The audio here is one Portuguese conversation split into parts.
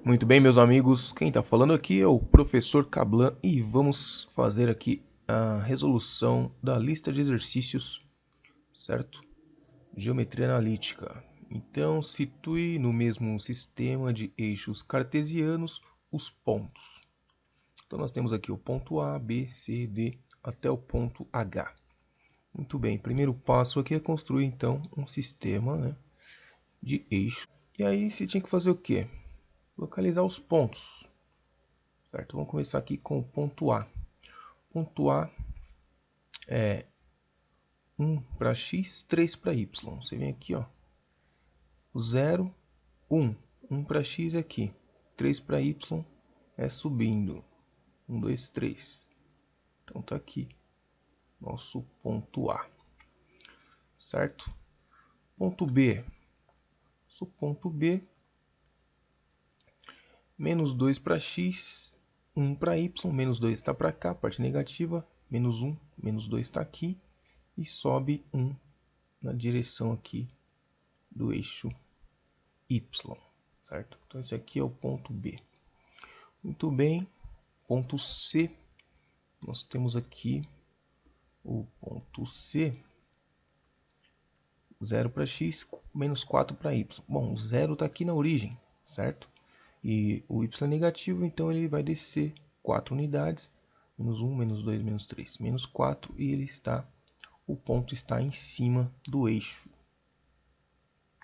Muito bem, meus amigos, quem está falando aqui é o professor Cablan e vamos fazer aqui a resolução da lista de exercícios, certo? Geometria analítica. Então, situe no mesmo sistema de eixos cartesianos os pontos. Então, nós temos aqui o ponto A, B, C, D até o ponto H. Muito bem, primeiro passo aqui é construir então um sistema, né, de eixo. E aí você tinha que fazer o quê? Localizar os pontos. Certo? Vamos começar aqui com o ponto A. Ponto A é 1 para x, 3 para y. Você vem aqui, ó. 0, 1. 1 para x é aqui. 3 para y é subindo. 1, 2, 3. Então tá aqui nosso ponto A. Certo? Ponto B. Nosso ponto B. Menos 2 para x, 1 para y. Menos 2 está para cá, parte negativa. Menos 1, menos 2 está aqui. E sobe 1 na direção aqui do eixo y, certo? Então esse aqui é o ponto B. Muito bem, ponto C, nós temos aqui o ponto C, 0 para x, menos 4 para y. Bom, o 0 está aqui na origem, certo? E o y é negativo, então ele vai descer 4 unidades, menos 1, menos 2, menos 3, menos 4, e o ponto está em cima do eixo.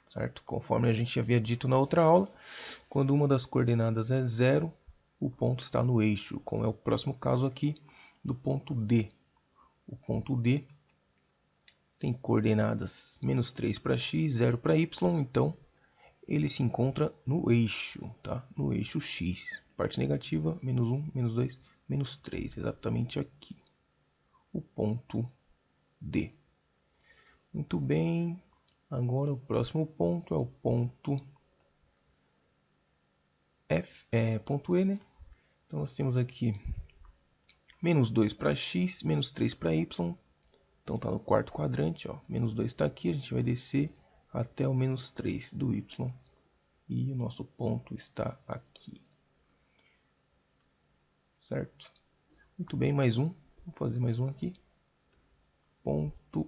Certo? Conforme a gente havia dito na outra aula, quando uma das coordenadas é 0, o ponto está no eixo, como é o próximo caso aqui do ponto D. O ponto D tem coordenadas menos 3 para x, 0 para y, então ele se encontra no eixo, tá? No eixo x. Parte negativa, menos 1, menos 2, menos 3, exatamente aqui. O ponto D. Muito bem. Agora o próximo ponto é o ponto ponto E, né? Então nós temos aqui menos 2 para x, menos 3 para y. Então está no quarto quadrante, ó. Menos 2 está aqui, a gente vai descer até o menos 3 do y. E o nosso ponto está aqui. Certo? Muito bem, mais um. Vou fazer mais um aqui. Ponto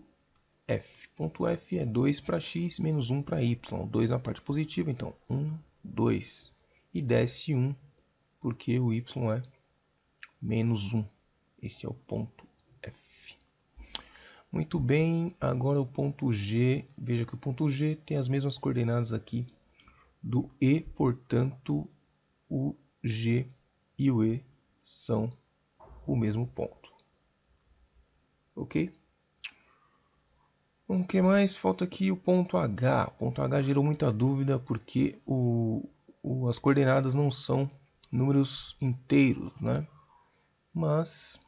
F. Ponto F é 2 para x, menos 1 para y. 2 na parte positiva, então 1, 2. E desce 1, porque o y é menos 1. Esse é o ponto F. Muito bem, agora o ponto G. Veja que o ponto G tem as mesmas coordenadas aqui do E, portanto, o G e o E são o mesmo ponto. Ok? O que mais? Falta aqui o ponto H. O ponto H gerou muita dúvida porque as coordenadas não são números inteiros, né? Mas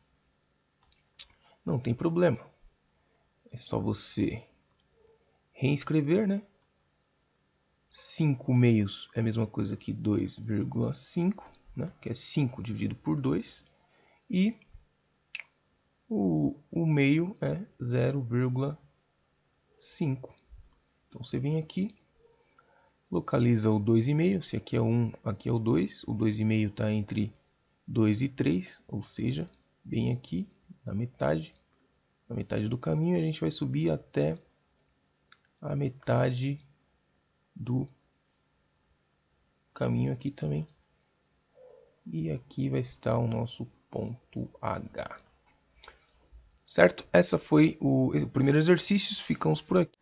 não tem problema. É só você reescrever, né? 5 meios é a mesma coisa que 2,5, né? Que é 5 dividido por 2. E o meio é 0,5. Então você vem aqui, localiza o 2,5. Se aqui é 1, aqui é o 2. O 2,5 está entre 2 e 3, ou seja, bem aqui na metade do caminho. A gente vai subir até a metade do caminho aqui também. E aqui vai estar o nosso ponto H. Certo? Essa foi o primeiro exercício. Ficamos por aqui.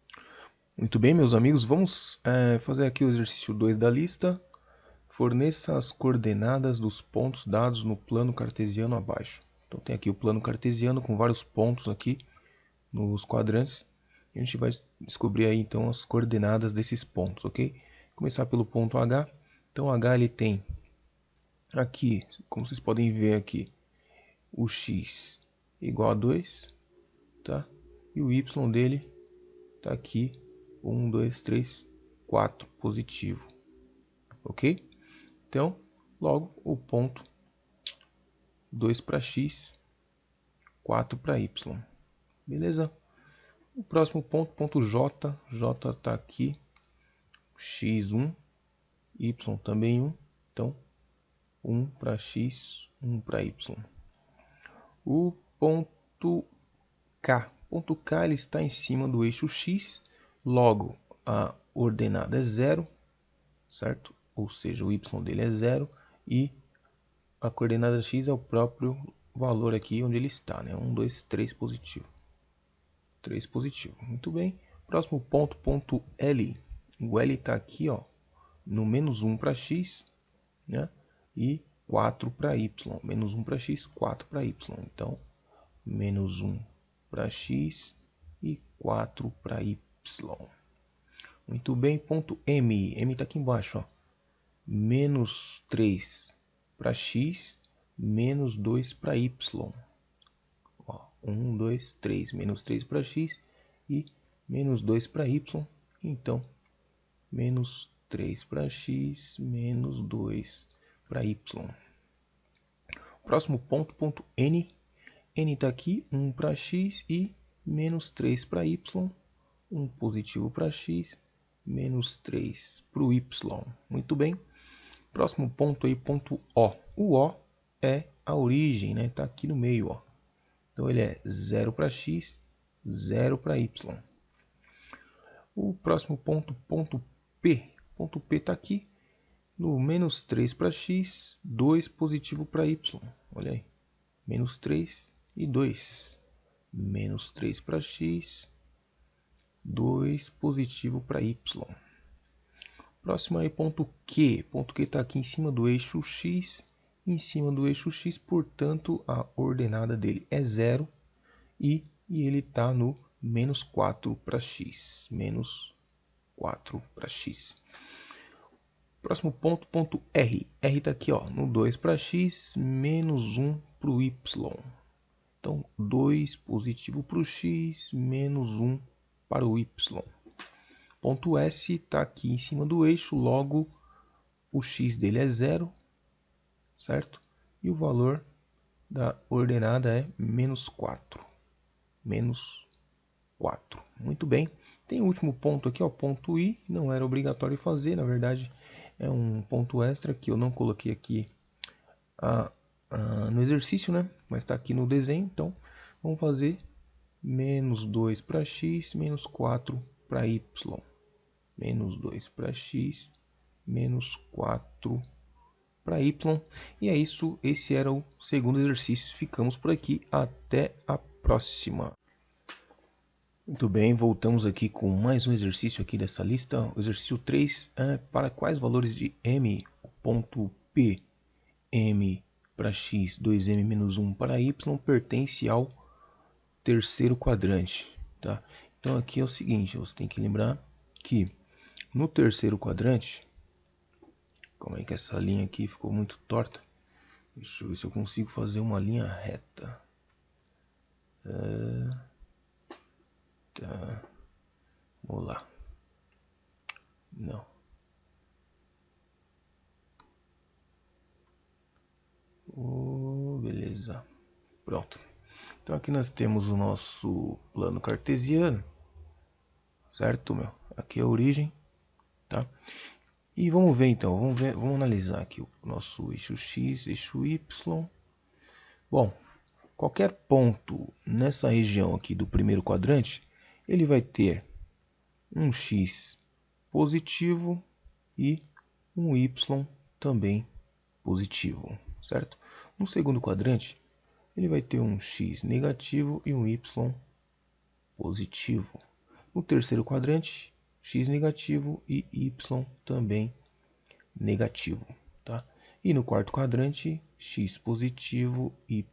Muito bem, meus amigos. Vamos fazer aqui o exercício 2 da lista. Forneça as coordenadas dos pontos dados no plano cartesiano abaixo. Então tem aqui o plano cartesiano com vários pontos aqui nos quadrantes. E a gente vai descobrir aí então as coordenadas desses pontos, ok? Começar pelo ponto H. Então H ele tem aqui, como vocês podem ver aqui, o x igual a 2, tá? E o y dele está aqui, 1, 2, 3, 4, positivo, ok? Então, logo o ponto 2 para x, 4 para y, beleza? O próximo ponto, ponto J, J está aqui, x1, y também 1, Então, 1 para x, 1 para y. O ponto K. Ponto K ele está em cima do eixo x, logo a ordenada é 0, certo? Ou seja, o y dele é 0 e a coordenada x é o próprio valor aqui onde ele está, né? 1, 2, 3 positivo. 3 positivo. Muito bem. Próximo ponto, ponto L. O L está aqui, ó, no menos 1 para x, né? E 4 para y. Menos 1 para x, 4 para y. Então, menos 1 para x e 4 para y. Muito bem. Ponto M. M está aqui embaixo, ó. Menos 3 para x, menos 2 para y. Ó, 1, 2, 3. Menos 3 para x e menos 2 para y. Então, menos 3 para x, menos 2 para y. Próximo ponto, ponto N. N está aqui, 1 para x e menos 3 para y. 1 positivo para x, menos 3 para o y. Muito bem. Próximo ponto aí, ponto O. O O é a origem, né? Está aqui no meio, ó. Então ele é 0 para x, 0 para y. O próximo ponto, ponto P. Ponto P está aqui no menos 3 para x, 2 positivo para y. Olha aí, menos 3 e 2. Menos 3 para x, 2 positivo para y. Próximo aí, ponto Q. Ponto Q está aqui em cima do eixo x. Em cima do eixo x, portanto, a ordenada dele é 0. E ele está no menos 4 para x. Menos 4 para x. Próximo ponto, ponto R. R está aqui, ó, no 2 para x, menos 1 para o y. Então, 2 positivo para o x, menos 1 para o y. Ponto S está aqui em cima do eixo, logo o x dele é 0, certo? E o valor da ordenada é menos 4. Menos 4. Muito bem. Tem o último ponto aqui, ó, ponto I. Não era obrigatório fazer, na verdade é um ponto extra que eu não coloquei aqui no exercício, né? Mas está aqui no desenho. Então, vamos fazer menos 2 para x, menos 4 para y. Menos 2 para x, menos 4 para y. E é isso. Esse era o segundo exercício. Ficamos por aqui. Até a próxima. Muito bem, voltamos aqui com mais um exercício aqui dessa lista. O exercício 3 é para quais valores de m, o ponto P, m para x, 2m menos 1 para y, pertence ao terceiro quadrante. Tá? Então aqui é o seguinte, você tem que lembrar que no terceiro quadrante, como é que essa linha aqui ficou muito torta? Deixa eu ver se eu consigo fazer uma linha reta. Tá. Vamos lá. Não. Beleza. Pronto. Então aqui nós temos o nosso plano cartesiano. Certo, meu? Aqui é a origem, tá? E vamos ver então, vamos analisar aqui o nosso eixo x, eixo y. Bom, qualquer ponto nessa região aqui do primeiro quadrante, ele vai ter um x positivo e um y também positivo, certo? No segundo quadrante, ele vai ter um x negativo e um y positivo. No terceiro quadrante, x negativo e y também negativo, tá? E no quarto quadrante, x positivo, y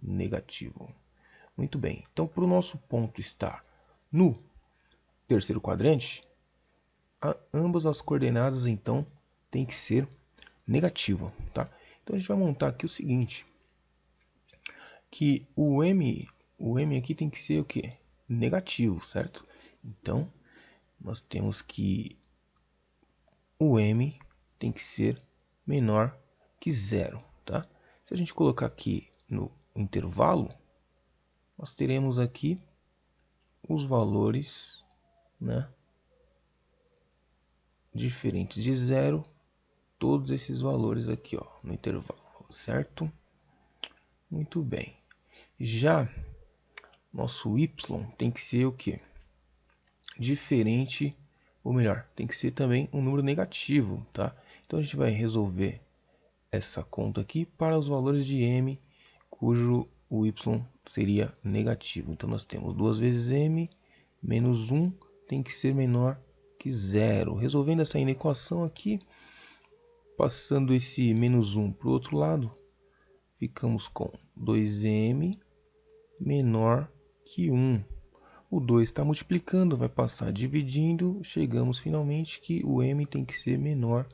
negativo. Muito bem. Então, para o nosso ponto estar no terceiro quadrante, ambas as coordenadas, então, tem que ser negativa, tá? Então, a gente vai montar aqui o seguinte, que o m aqui tem que ser o quê? Negativo, certo? Então, nós temos que o m tem que ser menor que 0, tá? Se a gente colocar aqui no intervalo, nós teremos aqui os valores, né, diferentes de 0 todos esses valores aqui, ó, no intervalo, certo? Muito bem. Já nosso y tem que ser o quê? Diferente, ou melhor, tem que ser também um número negativo, tá? Então a gente vai resolver essa conta aqui para os valores de m, cujo o y seria negativo. Então nós temos 2 vezes m menos 1 tem que ser menor que zero. Resolvendo essa inequação aqui, passando esse menos 1 para o outro lado, ficamos com 2m menor que 1. O 2 está multiplicando, vai passar dividindo, chegamos finalmente que o m tem que ser menor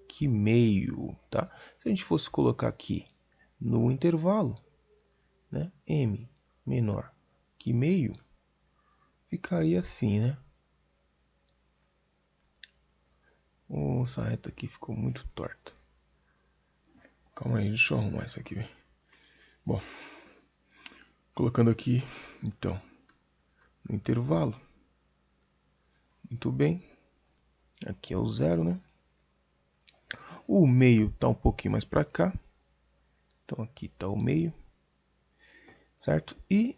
que meio, tá? Se a gente fosse colocar aqui no intervalo, né, m menor que meio, ficaria assim, né? Essa reta aqui ficou muito torta. Calma aí, deixa eu arrumar isso aqui. Bom, colocando aqui, então, no intervalo. Muito bem. Aqui é o zero, né? O meio está um pouquinho mais para cá. Então aqui está o meio. Certo? E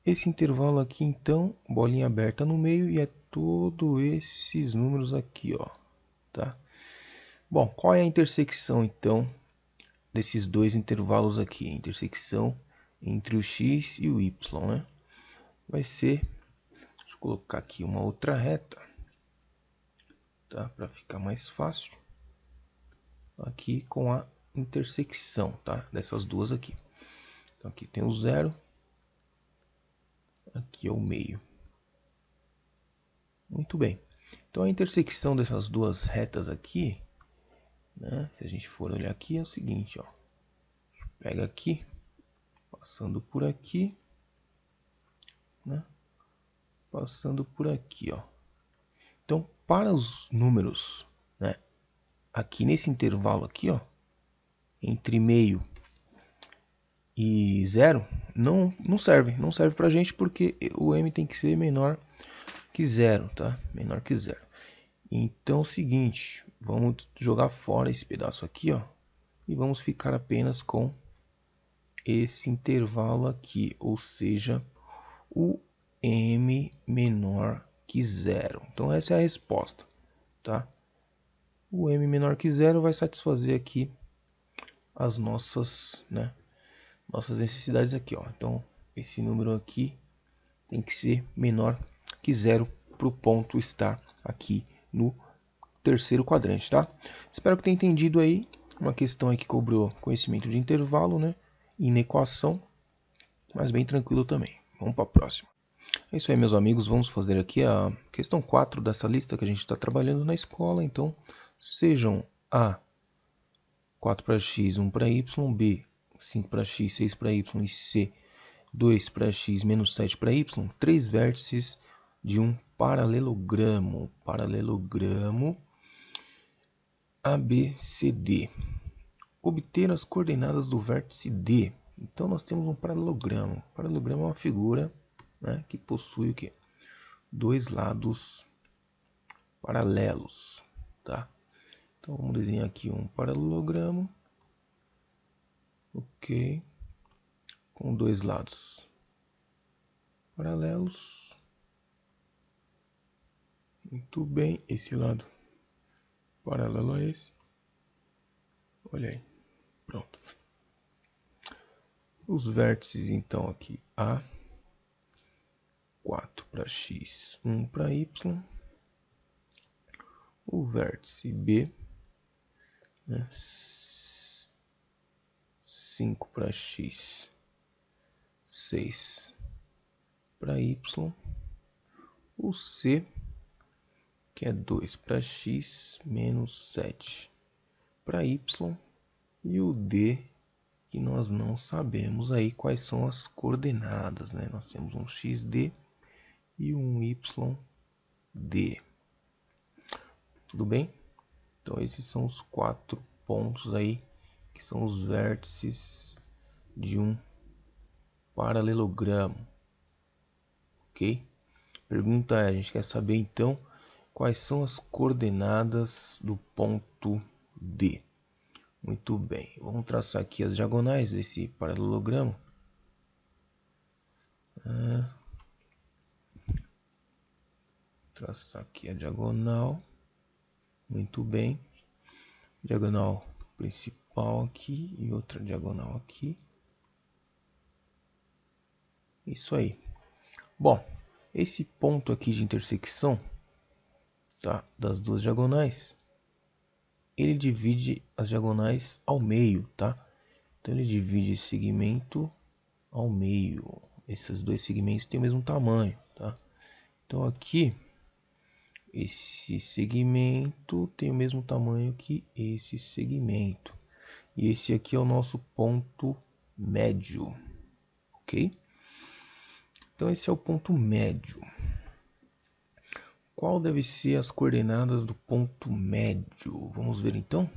esse intervalo aqui, então, bolinha aberta no meio e é todos esses números aqui, ó. Tá? Bom, qual é a intersecção, então, desses dois intervalos aqui? A intersecção entre o x e o y, né? Vai ser, deixa eu colocar aqui uma outra reta, tá? Para ficar mais fácil. Aqui com a intersecção, tá? Dessas duas aqui. Então aqui tem o zero, aqui é o meio. Muito bem. Então a intersecção dessas duas retas aqui, né? Se a gente for olhar aqui, é o seguinte, ó. Pega aqui, passando por aqui, né? Passando por aqui, ó. Então, para os números, né, aqui nesse intervalo aqui, ó, entre meio e zero, não serve pra gente porque o m tem que ser menor que zero, tá? Menor que zero. Então é o seguinte, vamos jogar fora esse pedaço aqui, ó, e vamos ficar apenas com esse intervalo aqui, ou seja, o m menor que zero. Então essa é a resposta, tá? O m menor que zero vai satisfazer aqui as nossas, né, nossas necessidades aqui, ó. Então esse número aqui tem que ser menor que zero para o ponto estar aqui no terceiro quadrante, tá? Espero que tenha entendido aí uma questão aí que cobrou conhecimento de intervalo, né? Inequação, mas bem tranquilo também. Vamos para a próxima. É isso aí, meus amigos. Vamos fazer aqui a questão 4 dessa lista que a gente está trabalhando na escola. Então, sejam A, 4 para x, 1 para y, B, 5 para x, 6 para y e C, 2 para x menos 7 para y, três vértices de um paralelogramo. Paralelogramo ABCD. Obter as coordenadas do vértice D. Então nós temos um paralelogramo. O paralelogramo é uma figura, né, que possui o quê? Dois lados paralelos, tá? Então vamos desenhar aqui um paralelogramo, ok, com dois lados paralelos. Muito bem, esse lado paralelo a esse. Olha aí, pronto. Os vértices, então, aqui A, 4 para x, 1 para y. O vértice B, né, 5 para x, 6 para y. O C, que é 2 para x, menos 7 para y. E o D, que nós não sabemos aí quais são as coordenadas, né? Nós temos um xd e um yd. Tudo bem? Então esses são os 4 pontos aí, que são os vértices de um paralelogramo. Ok? Pergunta é, a gente quer saber então quais são as coordenadas do ponto D. Muito bem, vamos traçar aqui as diagonais desse paralelogramo. Traçar aqui a diagonal. Muito bem. Diagonal principal aqui e outra diagonal aqui. Isso aí. Bom, esse ponto aqui de intersecção, tá, das duas diagonais, ele divide as diagonais ao meio, tá? Então ele divide esse segmento ao meio. Esses dois segmentos têm o mesmo tamanho, tá? Então aqui esse segmento tem o mesmo tamanho que esse segmento. E esse aqui é o nosso ponto médio, ok? Então esse é o ponto médio. Qual deve ser as coordenadas do ponto médio? Vamos ver então.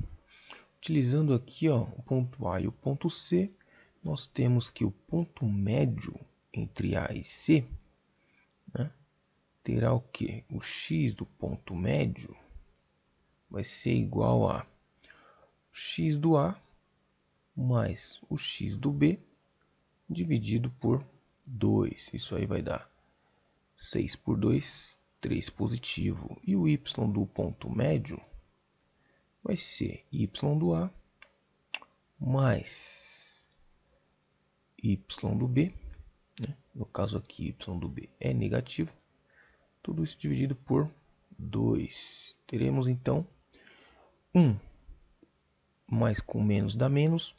Utilizando aqui, ó, o ponto A e o ponto C, nós temos que o ponto médio entre A e C, né, terá o que? O x do ponto médio vai ser igual a x do A mais o x do B dividido por 2. Isso aí vai dar 6 por 2, 3 positivo. E o y do ponto médio vai ser y do A mais y do B, né? No caso aqui, y do B é negativo. Tudo isso dividido por 2. Teremos então 1 mais com menos dá menos.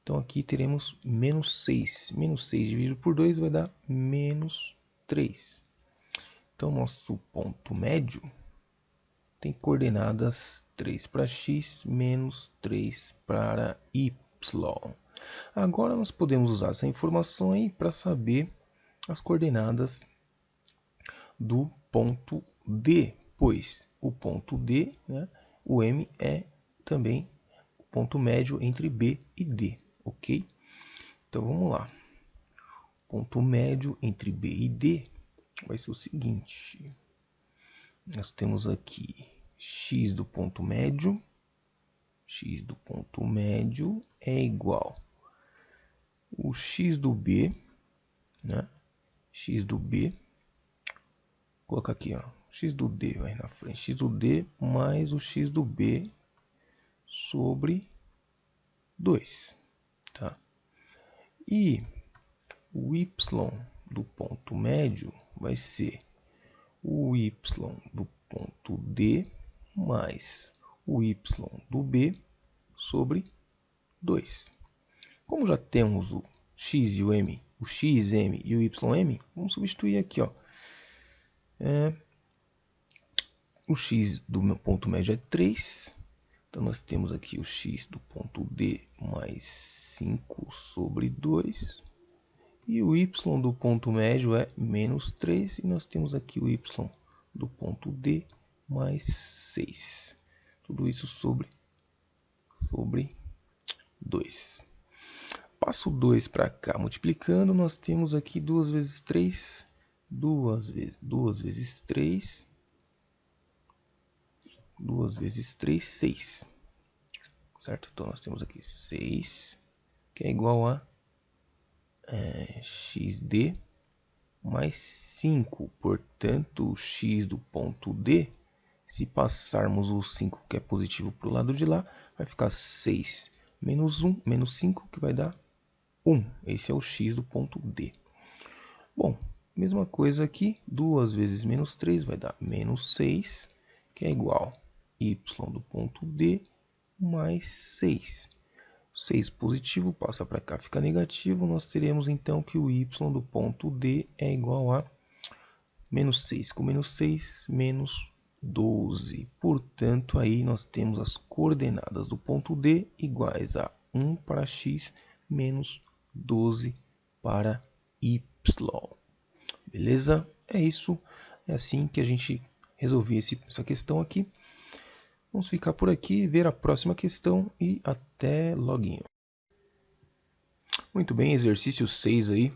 Então aqui teremos menos 6. Menos 6 dividido por 2 vai dar menos 3. Então nosso ponto médio tem coordenadas 3 para x menos 3 para y. Agora nós podemos usar essa informação aí para saber as coordenadas do ponto D, pois o ponto D, né, o M é também o ponto médio entre B e D, ok? Então vamos lá. O ponto médio entre B e D vai ser o seguinte. Nós temos aqui x do ponto médio. X do ponto médio é igual o x do B, né? X do B, vou colocar aqui, ó, x do D vai na frente, x do D mais o x do B sobre 2, tá? E o y do ponto médio vai ser o y do ponto D mais o y do B sobre 2. Como já temos o x e o m, o xm e o ym, vamos substituir aqui, ó. O x do meu ponto médio é 3. Então nós temos aqui o x do ponto D mais 5 sobre 2. E o y do ponto médio é menos 3. E nós temos aqui o y do ponto D mais 6. Tudo isso sobre 2. Passo 2 para cá, multiplicando, nós temos aqui 2 vezes 3. 2 vezes 3. 2 vezes 3, 6. Certo? Então nós temos aqui 6, que é igual a xd mais 5. Portanto, o x do ponto D, se passarmos o 5, que é positivo, para o lado de lá, vai ficar 6 menos 1, menos 5, que vai dar 1. Esse é o x do ponto D. Bom, mesma coisa aqui, 2 vezes menos 3 vai dar menos 6, que é igual a y do ponto D mais 6. 6 positivo passa para cá, fica negativo. Nós teremos então que o y do ponto D é igual a menos 6 com menos 6, menos 12. Portanto, aí nós temos as coordenadas do ponto D iguais a 1 para x menos 12 para y. Beleza? É isso. É assim que a gente resolveu essa questão aqui. Vamos ficar por aqui, ver a próxima questão e até loguinho. Muito bem, exercício 6 aí.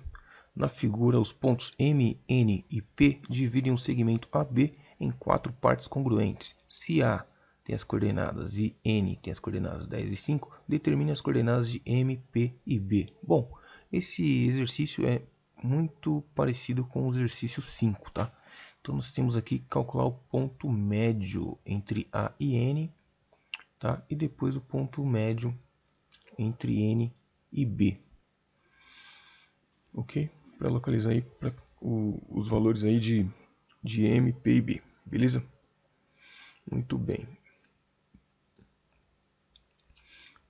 Na figura, os pontos M, N e P dividem um segmento AB em 4 partes congruentes. Se A tem as coordenadas de N, tem as coordenadas 10 e 5, determine as coordenadas de M, P e B. Bom, esse exercício é muito parecido com o exercício 5, tá? Então nós temos aqui que calcular o ponto médio entre A e N, tá? E depois o ponto médio entre N e B. Ok? Para localizar aí os valores aí de M, P e B, beleza? Muito bem.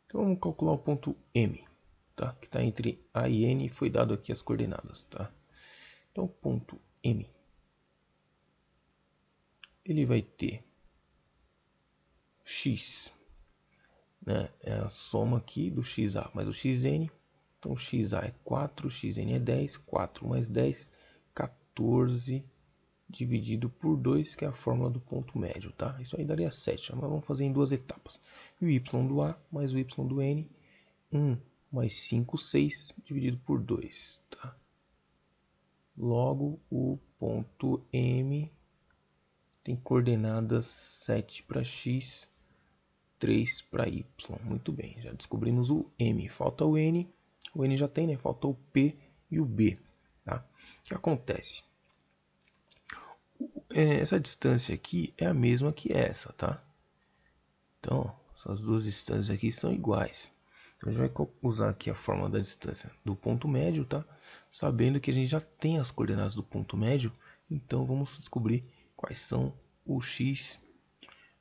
Então vamos calcular o ponto M, tá? Que está entre A e N, foi dado aqui as coordenadas, tá? Então o ponto M, ele vai ter x, né? É a soma aqui do xa mais o xn. Então xa é 4, xn é 10, 4 mais 10, 14 dividido por 2, que é a fórmula do ponto médio, tá? Isso aí daria 7, mas vamos fazer em duas etapas. E o y do A mais o y do N, 1 mais 5, 6, dividido por 2, tá? Logo, o ponto M tem coordenadas 7 para x, 3 para y. Muito bem, já descobrimos o M. Falta o N. O N já tem, né? Falta o P e o B, tá? O que acontece? Essa distância aqui é a mesma que essa, tá? Então, essas duas distâncias aqui são iguais. Então, a gente vai usar aqui a fórmula da distância do ponto médio, tá? Sabendo que a gente já tem as coordenadas do ponto médio, então vamos descobrir quais são o x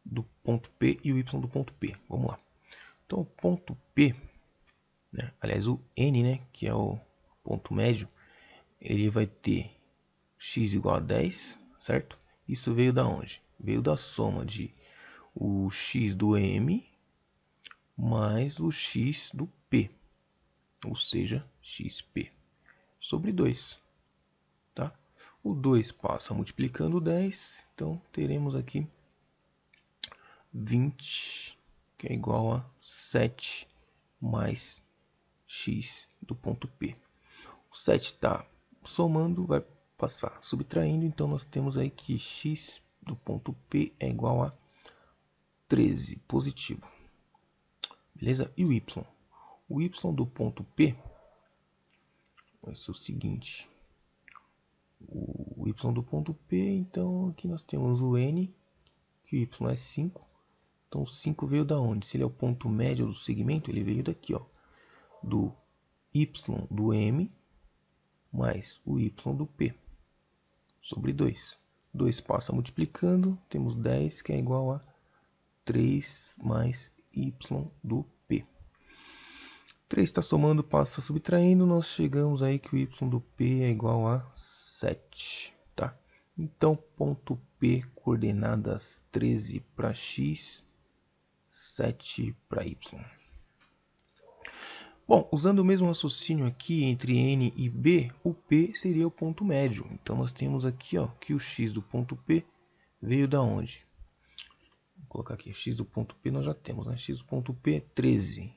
do ponto P e o y do ponto P. Vamos lá. Então, o ponto P, né? Aliás, o N, né? Que é o ponto médio, ele vai ter x igual a 10, certo? Isso veio da onde? Veio da soma de o x do M mais o x do P, ou seja, xp sobre 2, tá? O 2 passa multiplicando 10, então teremos aqui 20, que é igual a 7 mais x do ponto P. O 7 está somando, vai passar subtraindo, então nós temos aí que x do ponto P é igual a 13, positivo. Beleza? E o y? O y do ponto P vai ser o seguinte. O y do ponto P, então aqui nós temos o n, que o y é 5. Então o 5 veio da onde? Se ele é o ponto médio do segmento, ele veio daqui, ó, do y do M mais o y do P sobre 2. 2 passa multiplicando, temos 10, que é igual a 3 mais y do P. 3 está somando, passa subtraindo, nós chegamos aí que o y do P é igual a 7, tá? Então, ponto P, coordenadas 13 para x, 7 para y. Bom, usando o mesmo raciocínio aqui entre N e B, o P seria o ponto médio. Então, nós temos aqui, ó, que o x do ponto P veio da onde? Vou colocar aqui, x do ponto P nós já temos, né? X do ponto P é 13.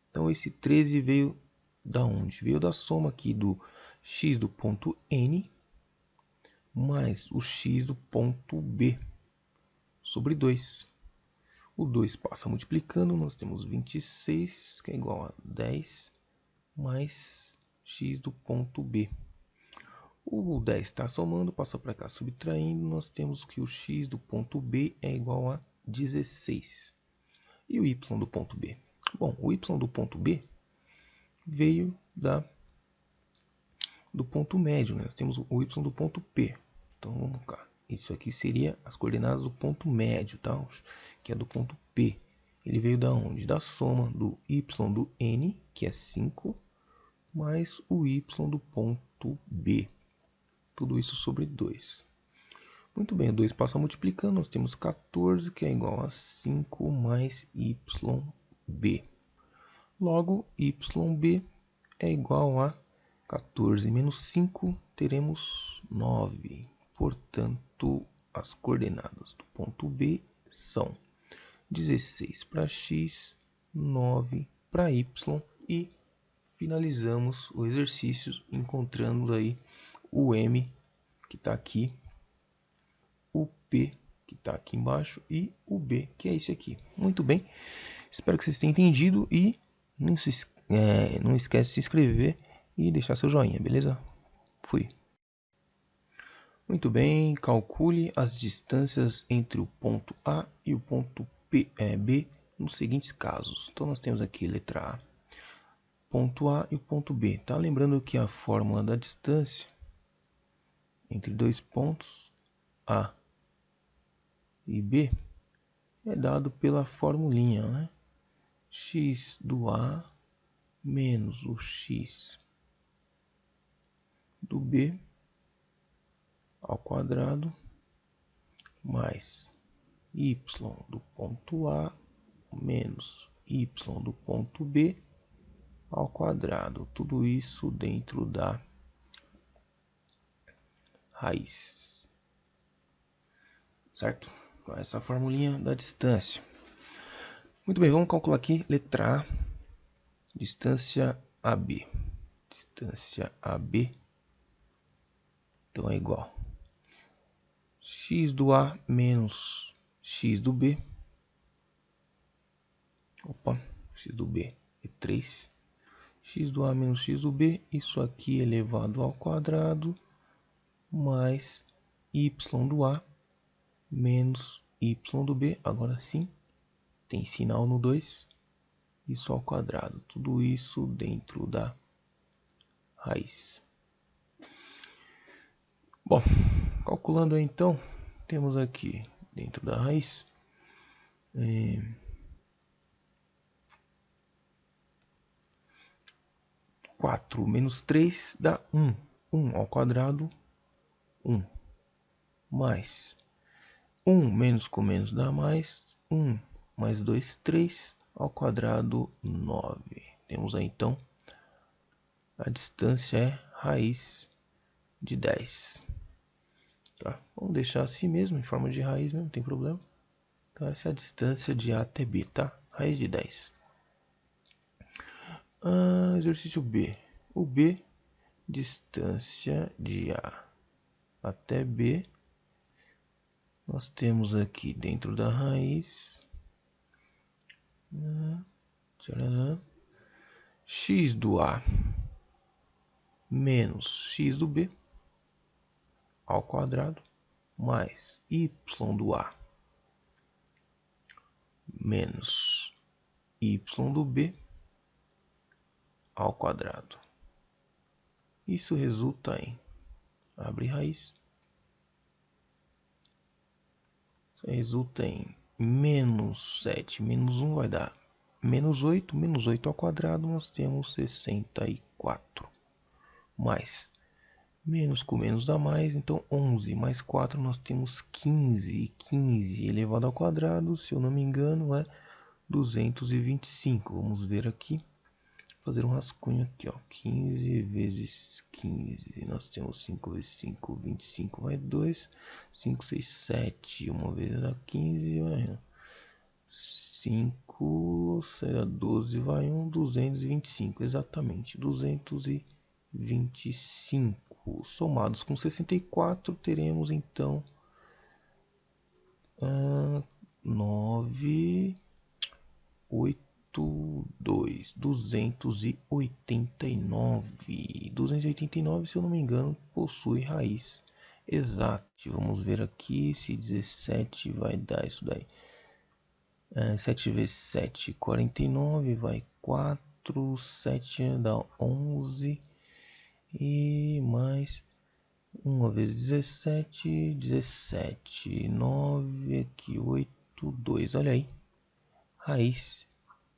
Então, esse 13 veio da onde? Veio da soma aqui do x do ponto N mais o x do ponto B sobre 2. O 2 passa multiplicando, nós temos 26, que é igual a 10 mais x do ponto B. O 10 está somando, passa para cá subtraindo, nós temos que o x do ponto B é igual a 16. E o y do ponto B? Bom, o y do ponto B veio do ponto médio, né? Nós temos o y do ponto P. Então vamos cá. Isso aqui seria as coordenadas do ponto médio, tá? Que é do ponto P. Ele veio da onde? Da soma do y do N, que é 5, mais o y do ponto B. Tudo isso sobre 2. Muito bem, o 2 passa multiplicando, nós temos 14, que é igual a 5 mais yb. Logo, yb é igual a 14 menos 5, teremos 9. Portanto, as coordenadas do ponto B são 16 para x, 9 para y e finalizamos o exercício encontrando aí o M que está aqui, o P que está aqui embaixo, e o b, que é esse aqui. Muito bem, espero que vocês tenham entendido e não esquece de se inscrever e deixar seu joinha, beleza? Fui. Muito bem, calcule as distâncias entre o ponto A e o ponto B nos seguintes casos. Então nós temos aqui letra A, ponto A e o ponto B. Tá lembrando que a fórmula da distância entre dois pontos A e B é dado pela formulinha, né? X do A menos o X do B ao quadrado mais y do ponto A menos y do ponto B ao quadrado. Tudo isso dentro da raiz. Certo? Então, essa é a formulinha da distância. Muito bem, vamos calcular aqui letra A, distância AB. Distância AB, então é igual x do A menos x do B. Opa, x do B é 3. X do A menos x do B, isso aqui elevado ao quadrado, mais y do A menos y do B. Agora sim, tem sinal no 2, isso ao quadrado. Tudo isso dentro da raiz. Bom, calculando aí, então, temos aqui dentro da raiz 4 menos 3 dá 1. 1 ao quadrado, 1. Mais 1 menos com menos dá mais 1. Mais 2, 3 ao quadrado, 9. Temos aí então a distância é raiz de 10. Tá? Vamos deixar assim mesmo, em forma de raiz mesmo, não tem problema. Então essa é a distância de A até B, tá? Raiz de 10. Exercício B. O B, distância de A até B. Nós temos aqui dentro da raiz x do A menos x do B ao quadrado mais y do A menos y do B ao quadrado. Isso resulta em, abre raiz, isso resulta em menos 7 menos 1 vai dar menos 8, menos 8 ao quadrado nós temos 64, mais menos com menos dá mais, então 11 mais 4 nós temos 15, 15 elevado ao quadrado, se eu não me engano é 225, vamos ver aqui, fazer um rascunho aqui, ó, 15 vezes 15, nós temos 5 vezes 5, 25 vai 2, 5, 6, 7, uma vez dá 15, vai 5, 12 vai 1, 225, exatamente, 225. Somados com 64, teremos então 9, 8, 2, 289. 289, se eu não me engano, possui raiz exata. Vamos ver aqui se 17 vai dar isso daí. 7 vezes 7, 49, vai 4, 7 dá 11, e mais 1 vezes 17, 17, 9, aqui 8, 2, olha aí, raiz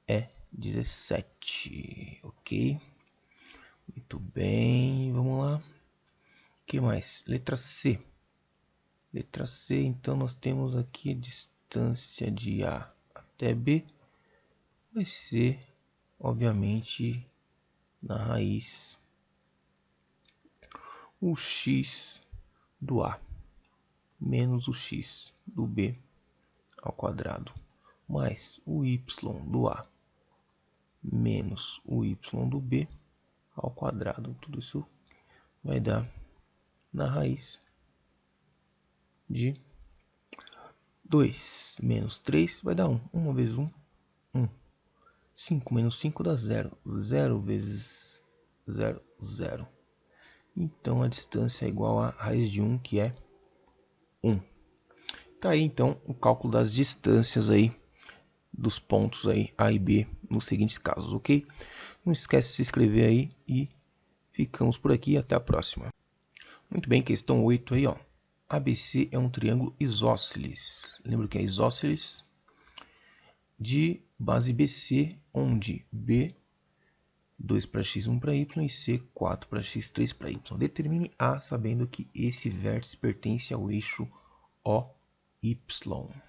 é 17, ok? Muito bem, vamos lá, o que mais? Letra C. Letra C, então nós temos aqui a distância de A até B, vai ser, obviamente, na raiz, o x do A menos o x do B ao quadrado, mais o y do A menos o y do B ao quadrado. Tudo isso vai dar na raiz de 2 menos 3 vai dar 1. 1 vezes 1, 1. 5 menos 5 dá 0. 0 vezes 0, 0. Então a distância é igual a raiz de 1, que é 1. Tá aí então o cálculo das distâncias aí dos pontos aí A e B nos seguintes casos, ok? Não esquece de se inscrever aí e ficamos por aqui, até a próxima. Muito bem, questão 8 aí, ó. ABC é um triângulo isósceles. Lembra que é isósceles? De base BC, onde B 2 para x, 1 para y e C 4 para x, 3 para y. Determine A sabendo que esse vértice pertence ao eixo OY.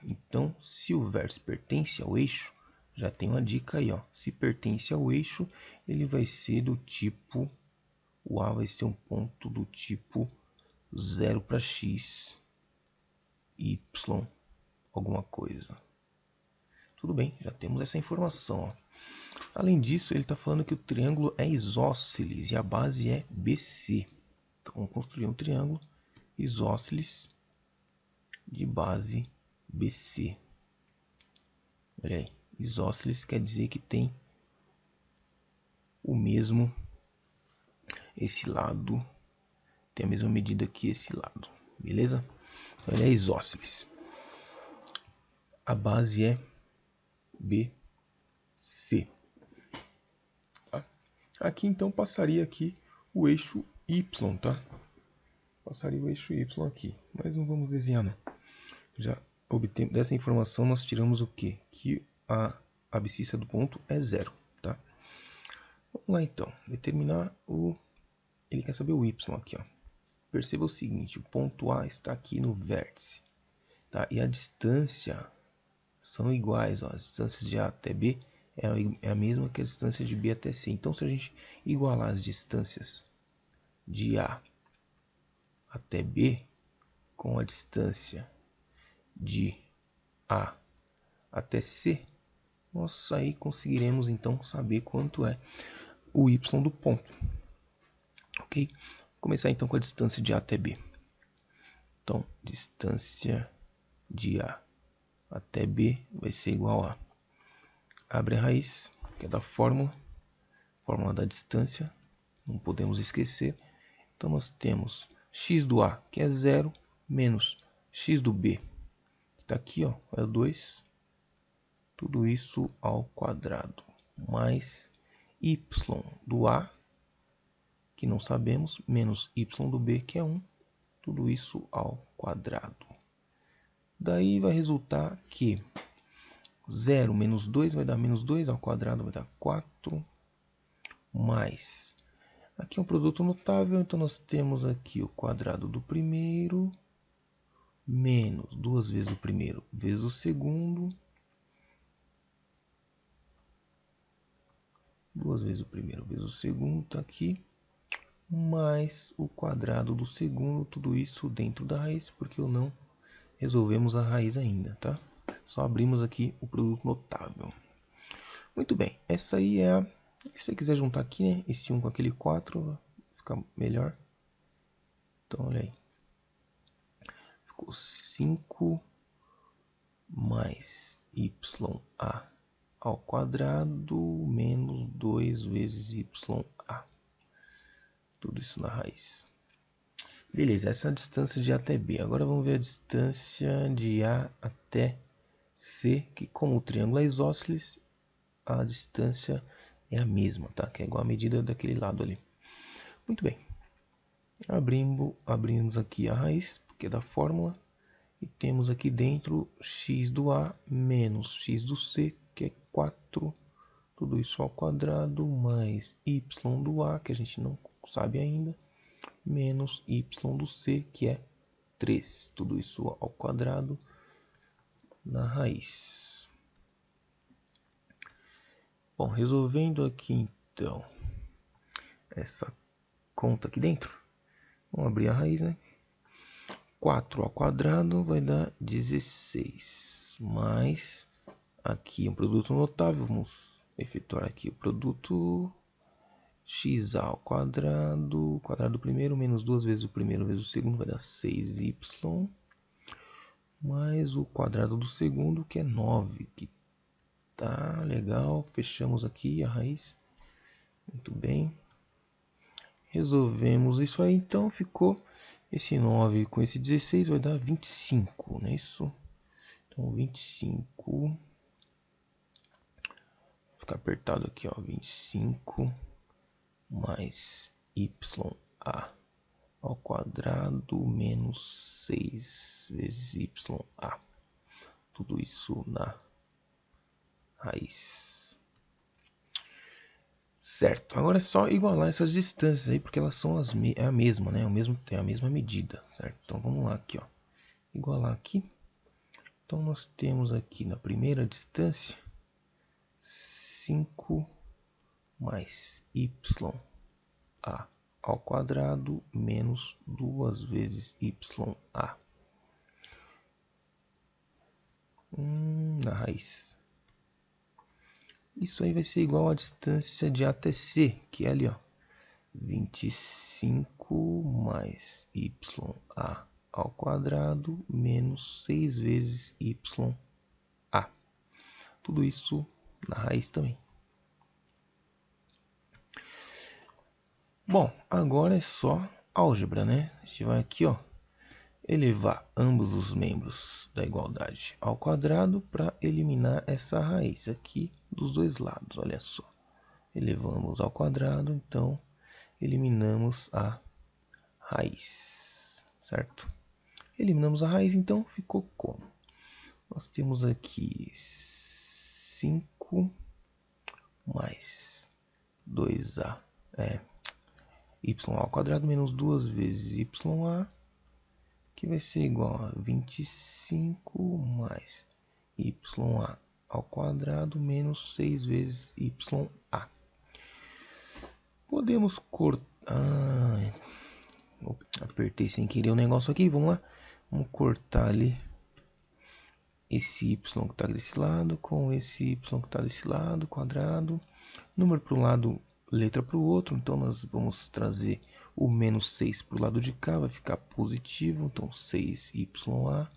Então, se o vértice pertence ao eixo, já tem uma dica aí, ó. Se pertence ao eixo, ele vai ser do tipo, o A vai ser um ponto do tipo 0 para x, y, alguma coisa. Tudo bem, já temos essa informação, ó. Além disso, ele está falando que o triângulo é isósceles e a base é BC. Então, vamos construir um triângulo isósceles de base BC. Olha aí, isósceles quer dizer que tem o mesmo, esse lado, tem a mesma medida que esse lado, beleza? Então, ele é isósceles. A base é BC. Tá? Aqui então passaria aqui o eixo Y, tá? Passaria o eixo Y aqui, mas não vamos desenhar não. Já obtemos dessa informação, nós tiramos o quê? Que a abscissa do ponto é 0, tá? Vamos lá então, determinar o... Ele quer saber o y aqui, ó. Perceba o seguinte, o ponto A está aqui no vértice, tá? E a distância são iguais, ó. As distâncias de A até B é a mesma que a distância de B até C. Então, se a gente igualar as distâncias de A até B com a distância de A até C, nós aí conseguiremos então saber quanto é o y do ponto. Ok? Vou começar então com a distância de A até B. Então, distância de A até B vai ser igual a... Abre a raiz, que é da fórmula da distância, não podemos esquecer. Então, nós temos x do A, que é 0, menos x do B, que está aqui, ó, é 2, tudo isso ao quadrado, mais y do A, que não sabemos, menos y do B, que é 1, tudo isso ao quadrado. Daí vai resultar que 0 menos 2 vai dar menos 2, ao quadrado vai dar 4, mais... Aqui é um produto notável, então nós temos aqui o quadrado do primeiro, menos 2 vezes o primeiro vezes o segundo, 2 vezes o primeiro vezes o segundo, está aqui, mais o quadrado do segundo, tudo isso dentro da raiz, porque eu não resolvemos a raiz ainda, tá? Só abrimos aqui o produto notável. Muito bem, essa aí é a... Se você quiser juntar aqui, né, esse 1 com aquele 4, fica melhor. Então, olha aí. Ficou 5 mais YA ao quadrado menos 2 vezes YA. Tudo isso na raiz. Beleza, essa é a distância de A até B. Agora vamos ver a distância de A até C, que como o triângulo é isósceles, a distância é a mesma, tá? Que é igual a medida daquele lado ali. Muito bem. Abrimos aqui a raiz, porque é da fórmula. E temos aqui dentro x do A menos x do C, que é 4. Tudo isso ao quadrado, mais y do A, que a gente não sabe ainda, menos y do C, que é 3. Tudo isso ao quadrado na raiz. Bom, resolvendo aqui então essa conta aqui dentro, vamos abrir a raiz, né? 4 ao quadrado vai dar 16, mais aqui um produto notável, vamos efetuar aqui o produto x ao quadrado, quadrado do primeiro menos 2 vezes o primeiro vezes o segundo vai dar 6y, mais o quadrado do segundo, que é 9, que tá legal. Fechamos aqui a raiz. Muito bem. Resolvemos isso aí, então ficou esse 9 com esse 16 vai dar 25, não é isso? Então 25, fica apertado aqui, ó, 25 mais y ao quadrado menos 6 vezes y tudo isso na raiz. Certo, agora é só igualar essas distâncias aí, porque elas são é a mesma, né? É a mesma medida, certo? Então vamos lá aqui, ó. Igualar aqui. Então nós temos aqui na primeira distância 5 mais y ao quadrado menos 2 vezes y na raiz. Isso aí vai ser igual à distância de A até C, que é ali, ó, 25 mais y ao quadrado menos 6 vezes y. Tudo isso na raiz também. Bom, agora é só álgebra, né? A gente vai aqui, ó, elevar ambos os membros da igualdade ao quadrado para eliminar essa raiz aqui dos dois lados. Olha só, elevamos ao quadrado, então eliminamos a raiz, certo? Eliminamos a raiz, então ficou como? Nós temos aqui 5 mais 2a, y ao quadrado menos 2 vezes y, que vai ser igual a 25 mais y ao quadrado menos 6 vezes y. Podemos cortar... apertei sem querer o negócio aqui, vamos lá. Vamos cortar ali esse y que está desse lado com esse y que está desse lado, quadrado. Número para um lado, letra para o outro. Então nós vamos trazer o menos 6 para o lado de cá, vai ficar positivo. Então 6ya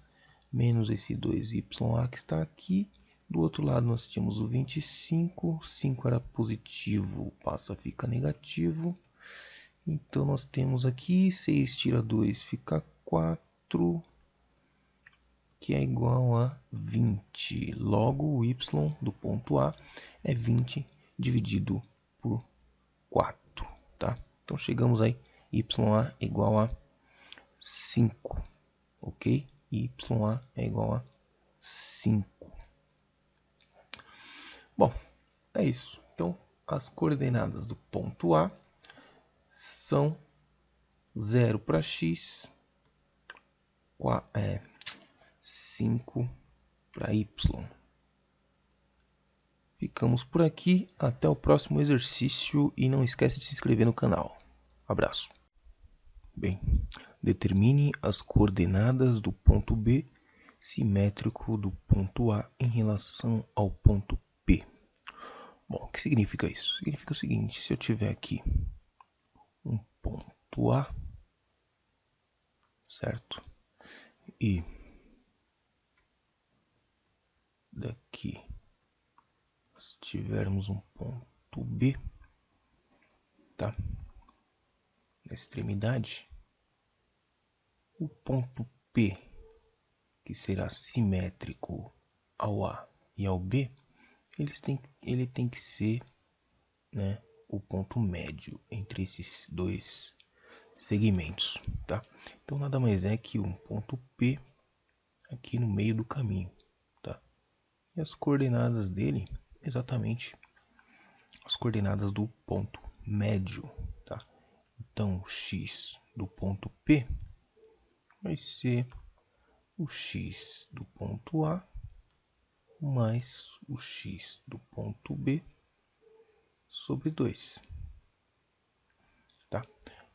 menos esse 2ya que está aqui. Do outro lado nós tínhamos o 25, 5 era positivo, passa a ficar negativo. Então nós temos aqui 6 tira 2 fica 4, que é igual a 20. Logo o y do ponto A é 20 dividido por 4, tá? Então chegamos aí, ya é igual a 5, ok? Ya é igual a 5. Bom, é isso. Então as coordenadas do ponto A são 0 para x, 5 para y. Ficamos por aqui, até o próximo exercício e não esquece de se inscrever no canal. Abraço. Bem, determine as coordenadas do ponto B simétrico do ponto A em relação ao ponto P. Bom, o que significa isso? Significa o seguinte, se eu tiver aqui um ponto A, certo? E daqui se tivermos um ponto B, tá? Na extremidade, o ponto P, que será simétrico ao A e ao B, ele tem que ser, né, o ponto médio entre esses dois segmentos, tá? Então nada mais é que um ponto P aqui no meio do caminho, tá? E as coordenadas dele, exatamente as coordenadas do ponto médio, tá? Então o x do ponto P vai ser o x do ponto A mais o x do ponto B sobre 2, tá?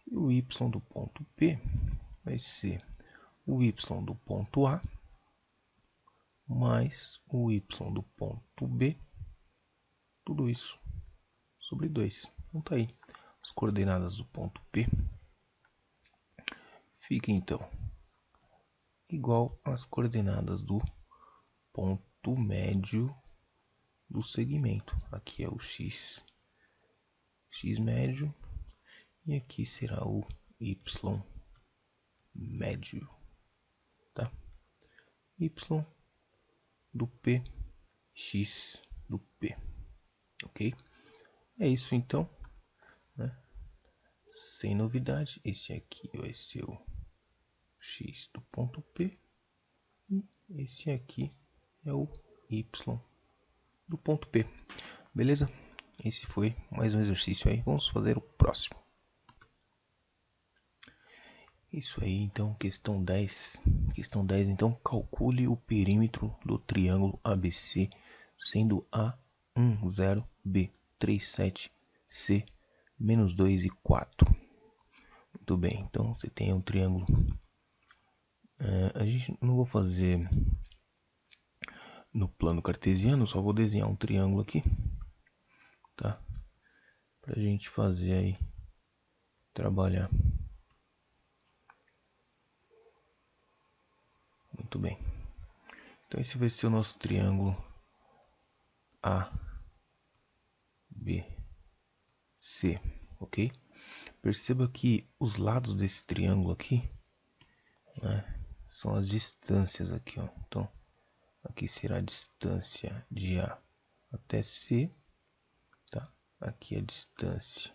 E o y do ponto P vai ser o y do ponto A mais o y do ponto B, tudo isso sobre 2. Então tá aí as coordenadas do ponto P. Fica então igual às coordenadas do ponto médio do segmento. Aqui é o x médio, e aqui será o y médio, tá? Y do P, x do P, ok? É isso então, né? Sem novidade, esse aqui vai ser o x do ponto P, e esse aqui é o y do ponto P, beleza? Esse foi mais um exercício aí, vamos fazer o próximo. Isso aí, então, questão 10. Questão 10, então, calcule o perímetro do triângulo ABC, sendo A 1, 0, B 3, 7, C menos 2 e 4. Muito bem, então você tem um triângulo. A gente não vou fazer no plano cartesiano, só vou desenhar um triângulo aqui, tá? Pra gente fazer aí, trabalhar. Muito bem. Então esse vai ser o nosso triângulo A, B, C, ok? Perceba que os lados desse triângulo aqui, né, são as distâncias aqui, ó. Então, aqui será a distância de A até C, tá? Aqui a distância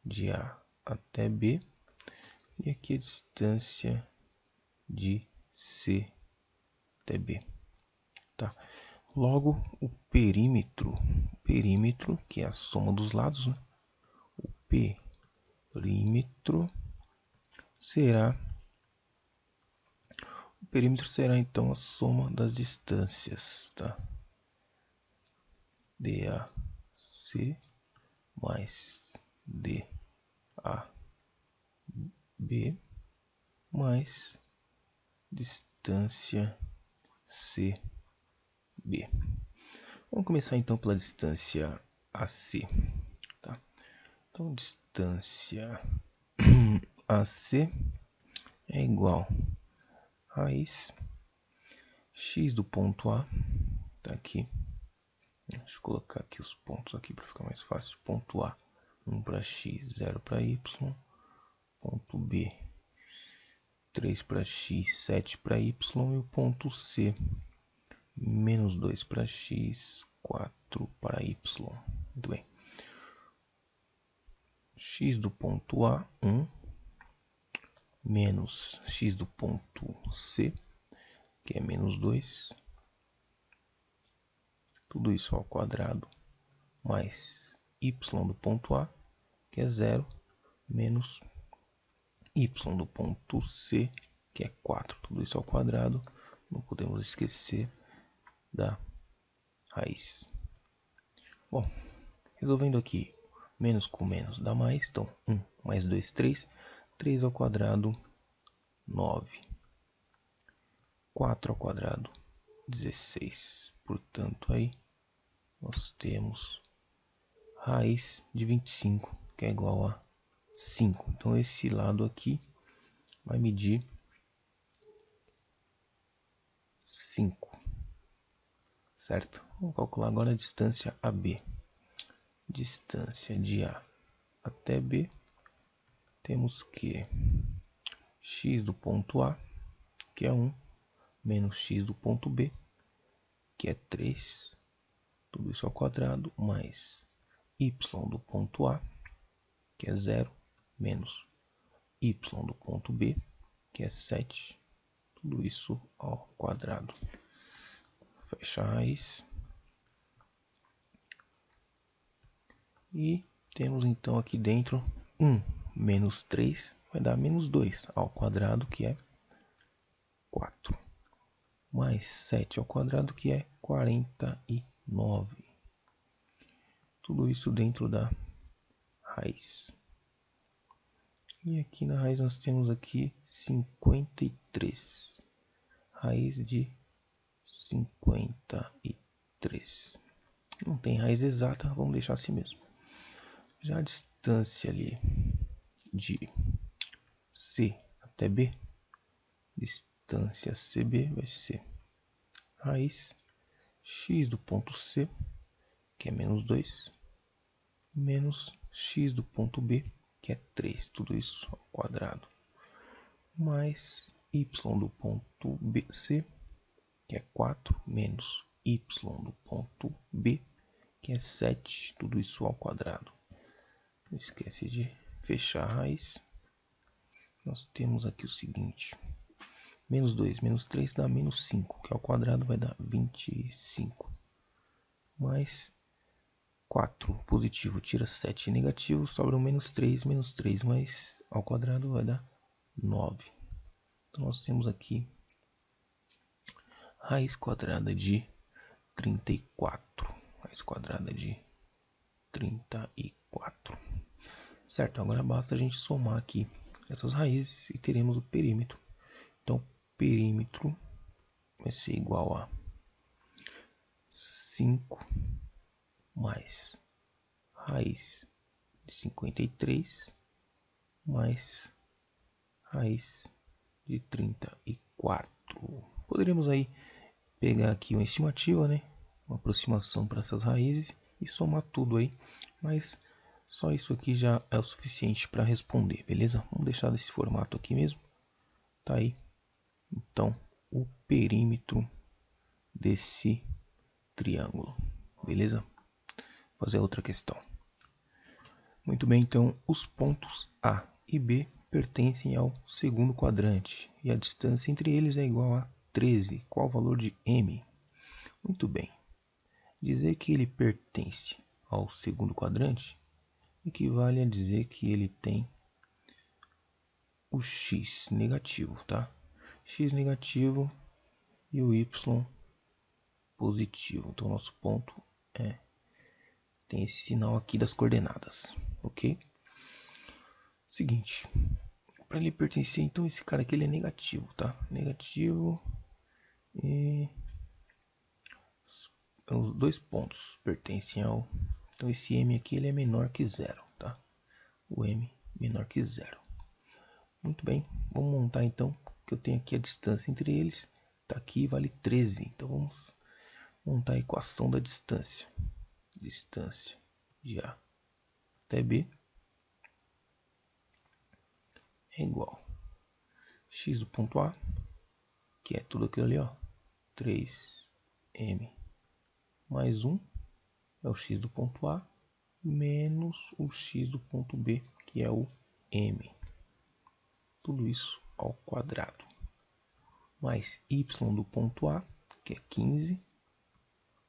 de A até B, e aqui a distância de C até B, tá? Logo, o perímetro, que é a soma dos lados, né? O perímetro será então a soma das distâncias, tá? DAC mais DAB mais distância CB. Vamos começar então pela distância AC, tá? Então, distância AC é igual a raiz x do ponto A, tá aqui. Deixa eu colocar aqui os pontos aqui para ficar mais fácil. Ponto A, 1 para x, 0 para y. Ponto B, 3 para x, 7 para y. E o ponto C, menos 2 para x, 4 para y. Muito bem. X do ponto A, 1, menos x do ponto C, que é menos 2. Tudo isso ao quadrado, mais y do ponto A, que é 0, menos y do ponto C, que é 4. Tudo isso ao quadrado. Não podemos esquecer da raiz. Bom, resolvendo aqui, menos com menos dá mais. Então, 1 mais 2, 3. 3 ao quadrado, 9. 4 ao quadrado, 16. Portanto, aí nós temos raiz de 25, que é igual a 5. Então, esse lado aqui vai medir 5, certo? Vamos calcular agora a distância AB. Distância de A até B, temos que x do ponto A, que é 1, menos x do ponto B, que é 3, tudo isso ao quadrado, mais y do ponto A, que é 0, menos y do ponto B, que é 7, tudo isso ao quadrado. Fecha a raiz. E temos então aqui dentro 1 menos 3 vai dar menos 2 ao quadrado, que é 4. Mais 7 ao quadrado, que é 49. Tudo isso dentro da raiz. E aqui na raiz nós temos aqui 53. Raiz de 53. Não tem raiz exata, vamos deixar assim mesmo. Já a distância ali de C até B, distância CB vai ser raiz x do ponto C, que é menos 2, menos x do ponto B, que é 3, tudo isso ao quadrado, mais y do ponto C, que é 4, menos y do ponto B, que é 7, tudo isso ao quadrado. Não esquece de fechar a raiz. Nós temos aqui o seguinte: menos 2 menos 3 dá menos 5, que ao quadrado vai dar 25. Mais 4 positivo tira 7 negativo, sobra um menos 3 mais ao quadrado vai dar 9. Então nós temos aqui raiz quadrada de 34. Raiz quadrada de 34. Certo, agora basta a gente somar aqui essas raízes e teremos o perímetro. Então, perímetro vai ser igual a 5 mais raiz de 53 mais raiz de 34. Poderíamos aí pegar aqui uma estimativa, né? Uma aproximação para essas raízes e somar tudo aí, mas só isso aqui já é o suficiente para responder, beleza? Vamos deixar desse formato aqui mesmo. Tá aí, então, o perímetro desse triângulo, beleza? Vou fazer outra questão. Muito bem, então, os pontos A e B pertencem ao segundo quadrante e a distância entre eles é igual a 13. Qual o valor de M? Muito bem. Dizer que ele pertence ao segundo quadrante equivale a dizer que ele tem o x negativo, tá? X negativo e o y positivo. Então, nosso ponto tem esse sinal aqui das coordenadas, ok? Seguinte, para ele pertencer, então, esse cara aqui ele é negativo, tá? Negativo e os dois pontos pertencem ao... Então, esse M aqui ele é menor que zero, tá? O M menor que zero. Muito bem, vamos montar então, que eu tenho aqui a distância entre eles, tá aqui, vale 13. Então, vamos montar a equação da distância. Distância de A até B é igual a x do ponto A, que é tudo aquilo ali, ó, 3m mais 1, é o x do ponto A, menos o x do ponto B, que é o m. Tudo isso ao quadrado. Mais y do ponto A, que é 15,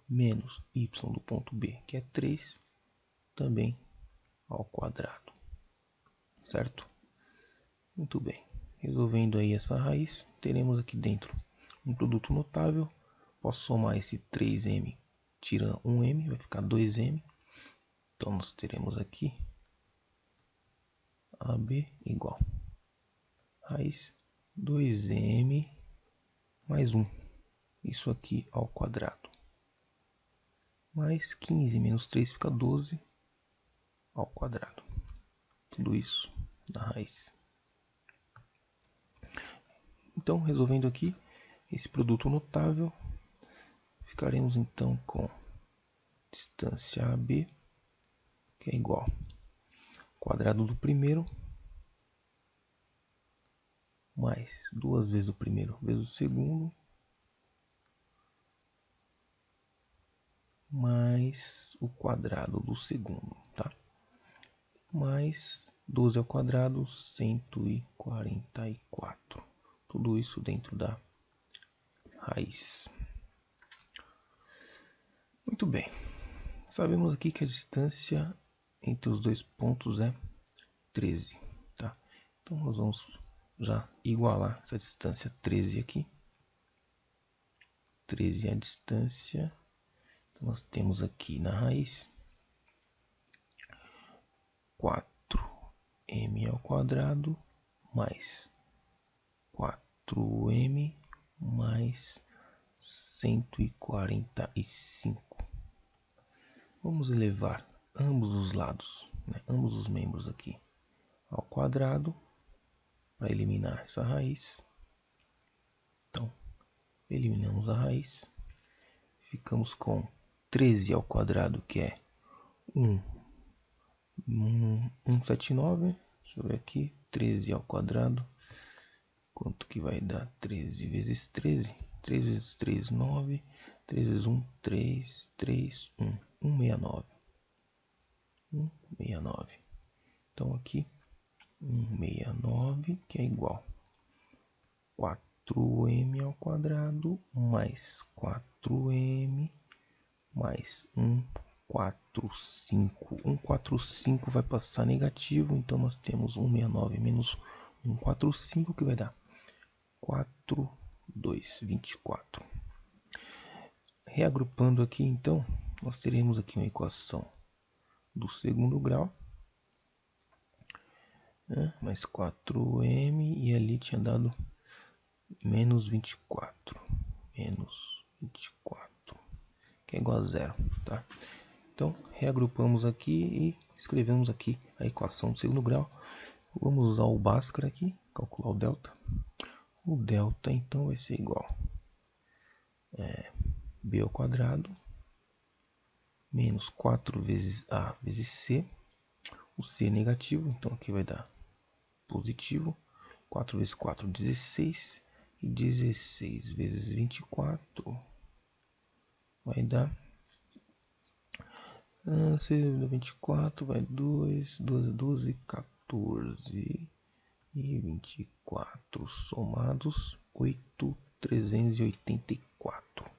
menos y do ponto B, que é 3, também ao quadrado. Certo? Muito bem. Resolvendo aí essa raiz, teremos aqui dentro um produto notável. Posso somar esse 3m, tira 1m, vai ficar 2m. Então, nós teremos aqui AB igual raiz 2m mais 1. Isso aqui ao quadrado. Mais 15 menos 3 fica 12 ao quadrado. Tudo isso na raiz. Então, resolvendo aqui esse produto notável, ficaremos então com distância AB, que é igual ao quadrado do primeiro, mais 2 vezes o primeiro vezes o segundo, mais o quadrado do segundo, tá? Mais 12 ao quadrado, 144. Tudo isso dentro da raiz. Muito bem. Sabemos aqui que a distância entre os dois pontos é 13, tá? Então, nós vamos já igualar essa distância 13 aqui. 13 é a distância. Então, nós temos aqui na raiz 4m ao quadrado mais 4m mais 145. Vamos elevar ambos os lados, né, ambos os membros aqui ao quadrado para eliminar essa raiz. Então, eliminamos a raiz. Ficamos com 13 ao quadrado, que é 179. Deixa eu ver aqui. 13 ao quadrado. Quanto que vai dar? 13 vezes 13. 3 vezes 3, 9. 3 vezes 1, 3. 3, 1. 169. 169. Então aqui, 169, que é igual a 4m ao quadrado mais 4m mais 145. 145 vai passar negativo, então nós temos 169 menos 145, que vai dar 4, 2, 24. Reagrupando aqui, então, nós teremos aqui uma equação do segundo grau, né? Mais 4m, e ali tinha dado menos 24. Menos 24, que é igual a zero, tá? Então, reagrupamos aqui e escrevemos aqui a equação do segundo grau. Vamos usar o Bhaskara aqui, calcular o delta. O delta, então, vai ser igual a b ao quadrado menos 4 vezes a vezes c. O c é negativo, então aqui vai dar positivo. 4 vezes 4, 16. E 16 vezes 24 vai dar... 24 vai 2, 12, 12, 14 e 24 somados 8, 384.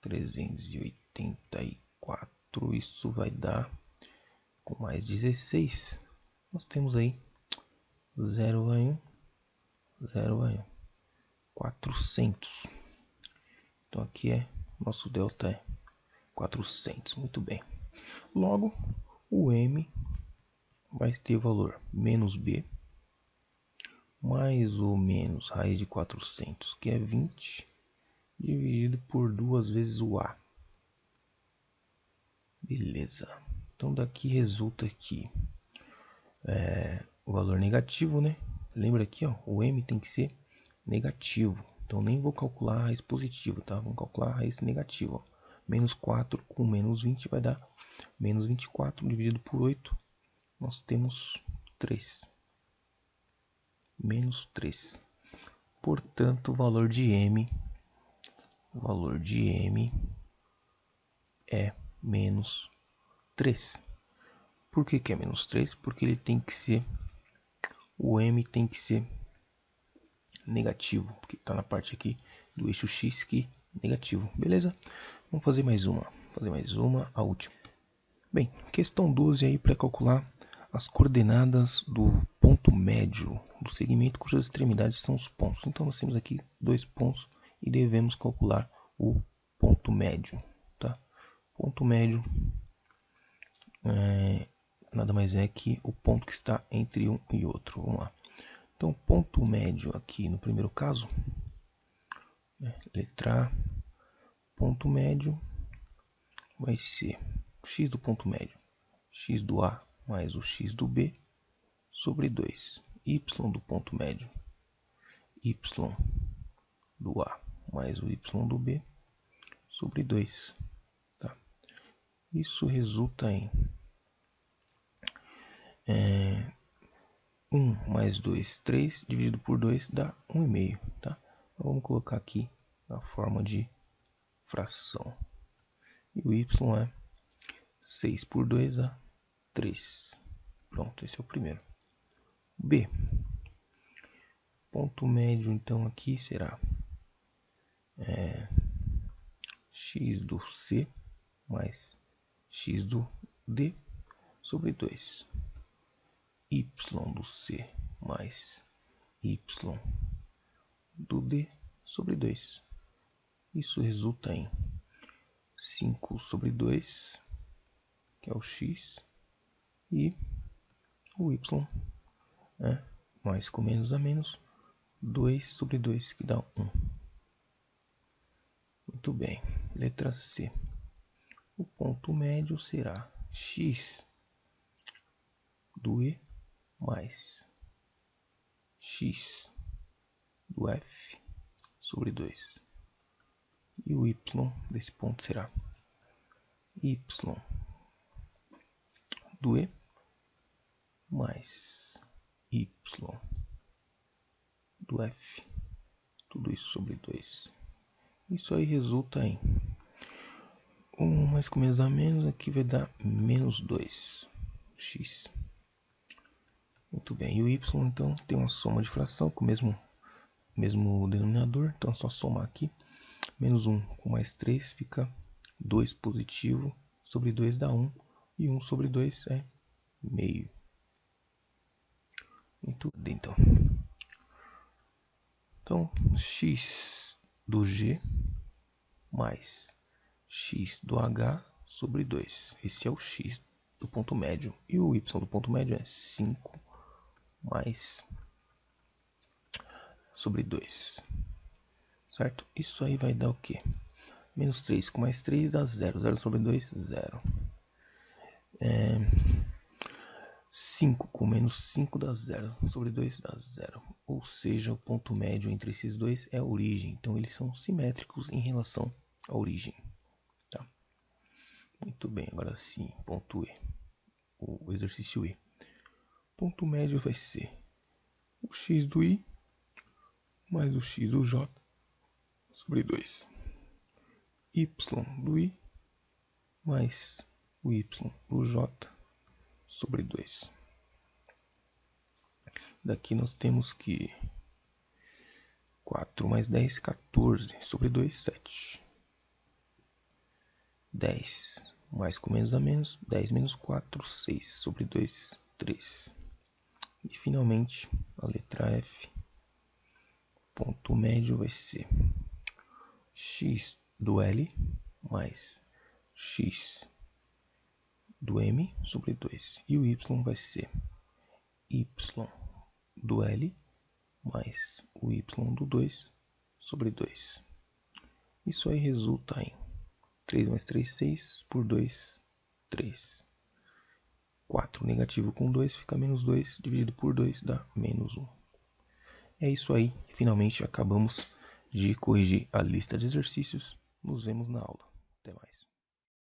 384, isso vai dar, com mais 16, nós temos aí 0 vai 1, 0 vai 1, 400. Então aqui nosso delta é 400, muito bem. Logo, o m vai ter valor menos b, mais ou menos raiz de 400, que é 20, dividido por 2 vezes o a. Beleza. Então daqui resulta aqui o valor negativo, né? Lembra aqui, ó, o m tem que ser negativo. Então nem vou calcular a raiz positiva, tá? Vamos calcular a raiz negativa. Ó. Menos 4 com menos 20 vai dar menos 24 dividido por 8. Nós temos 3. Menos 3. Portanto, o valor de m é menos 3. Por que é menos 3? Porque ele tem que ser... O m tem que ser negativo, porque está na parte aqui do eixo x que negativo. Beleza? Vamos fazer mais uma. A última. Bem, questão 12 aí para calcular as coordenadas do ponto médio do segmento cujas extremidades são os pontos. Então nós temos aqui 2 pontos e devemos calcular o ponto médio, tá? Ponto médio nada mais é que o ponto que está entre um e outro. Vamos lá. Então, o ponto médio aqui no primeiro caso, letra A, ponto médio vai ser o x do ponto médio, x do A mais o x do B sobre 2. Y do ponto médio, y do A mais o y do B sobre 2. Tá? Isso resulta em 1 mais 2, 3, dividido por 2 dá 1,5. Tá? Então, vamos colocar aqui na forma de fração. E o y é 6 por 2 dá 3. Pronto, esse é o primeiro. B. Ponto médio, então, aqui será x do C mais x do D sobre 2. Y do C mais y do D sobre 2. Isso resulta em 5 sobre 2, que é o x, e o y, mais com menos a menos, 2 sobre 2, que dá 1. Muito bem. Letra C. O ponto médio será x do E mais x do F sobre 2. E o y desse ponto será y do e mais y do f, tudo isso sobre 2. Isso aí resulta em 1 mais com menos a menos, aqui vai dar menos 2x. Muito bem, e o y então tem uma soma de fração com o mesmo denominador, então é só somar aqui. Menos 1 com mais 3 fica 2 positivo, sobre 2 dá 1, e 1 sobre 2 é meio. Muito bem, então x do g mais x do h sobre 2. Esse é o x do ponto médio. E o y do ponto médio é 5 mais sobre 2. Certo? Isso aí vai dar o quê? Menos 3 com mais 3 dá 0. 0 sobre 2, 0. 5 com menos 5 dá 0. Sobre 2 dá 0. Ou seja, o ponto médio entre esses dois é a origem. Então, eles são simétricos em relação à origem. Tá? Muito bem, agora sim, ponto E. O exercício E. Ponto médio vai ser o x do i mais o x do j sobre 2. Y do i mais o y do j sobre 2. Daqui nós temos que 4 mais 10, 14 sobre 2, 7. 10 mais com menos a menos, 10 menos 4, 6 sobre 2, 3. E finalmente a letra F, ponto médio vai ser x do L mais x do M sobre 2. E o Y vai ser y do L mais o y do 2 sobre 2. Isso aí resulta em 3 mais 3, 6, por 2, 3. 4 negativo com 2 fica menos 2, dividido por 2 dá menos 1. É isso aí, finalmente acabamos de corrigir a lista de exercícios. Nos vemos na aula. Até mais.